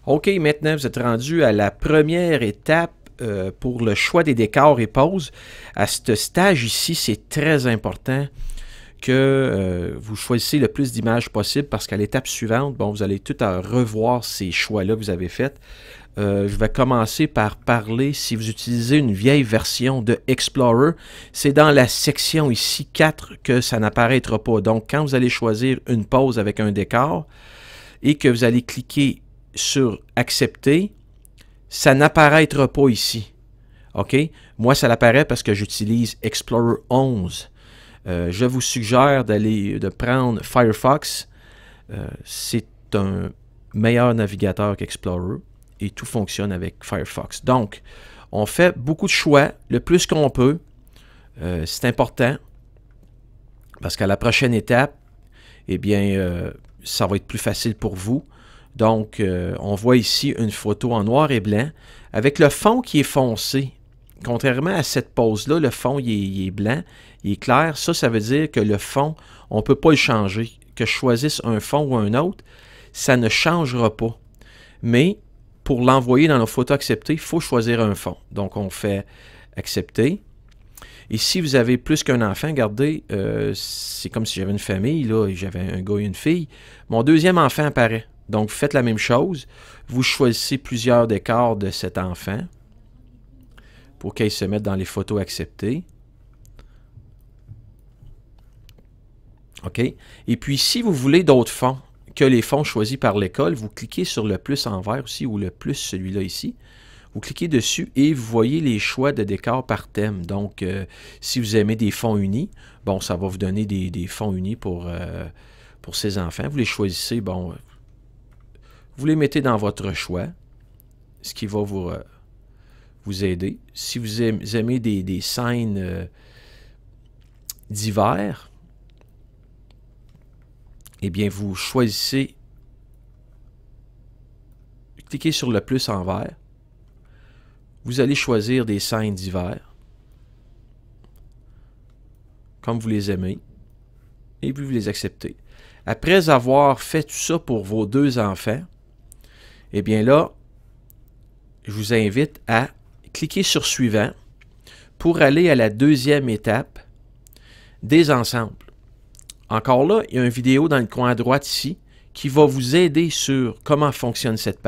OK, maintenant, vous êtes rendu à la première étape pour le choix des décors et poses. À ce stage ici, c'est très important que vous choisissez le plus d'images possible parce qu'à l'étape suivante, bon, vous allez tout à revoir ces choix-là que vous avez faits. Je vais commencer par parler, si vous utilisez une vieille version de Explorer, c'est dans la section ici 4 que ça n'apparaîtra pas. Donc, quand vous allez choisir une pose avec un décor et que vous allez cliquer sur Accepter, ça n'apparaîtra pas ici. OK? Moi, ça l'apparaît parce que j'utilise Explorer 11. Je vous suggère de prendre Firefox. C'est un meilleur navigateur qu'Explorer et tout fonctionne avec Firefox. Donc, on fait beaucoup de choix, le plus qu'on peut. C'est important parce qu'à la prochaine étape, eh bien, ça va être plus facile pour vous. Donc, on voit ici une photo en noir et blanc avec le fond qui est foncé. Contrairement à cette pose-là, le fond il est blanc, il est clair. Ça veut dire que le fond, on ne peut pas le changer. Que je choisisse un fond ou un autre, ça ne changera pas. Mais pour l'envoyer dans nos photos acceptées, il faut choisir un fond. Donc, on fait accepter. Et si vous avez plus qu'un enfant, regardez, c'est comme si j'avais une famille, là, et j'avais un gars et une fille. Mon deuxième enfant apparaît. Donc, vous faites la même chose. Vous choisissez plusieurs décors de cet enfant pour qu'il se mette dans les photos acceptées. OK? Et puis, si vous voulez d'autres fonds que les fonds choisis par l'école, vous cliquez sur le plus en vert aussi, ou le plus, celui-là ici. Vous cliquez dessus et vous voyez les choix de décors par thème. Donc, si vous aimez des fonds unis, bon, ça va vous donner des fonds unis pour ces enfants. Vous les choisissez, bon, vous les mettez dans votre choix, ce qui va vous aider. Si vous aimez des scènes d'hiver, eh bien, vous choisissez, cliquez sur le plus en vert. Vous allez choisir des scènes d'hiver, comme vous les aimez, et puis vous les acceptez. Après avoir fait tout ça pour vos deux enfants, eh bien là, je vous invite à cliquer sur Suivant pour aller à la deuxième étape des ensembles. Encore là, il y a une vidéo dans le coin à droite ici qui va vous aider sur comment fonctionne cette page.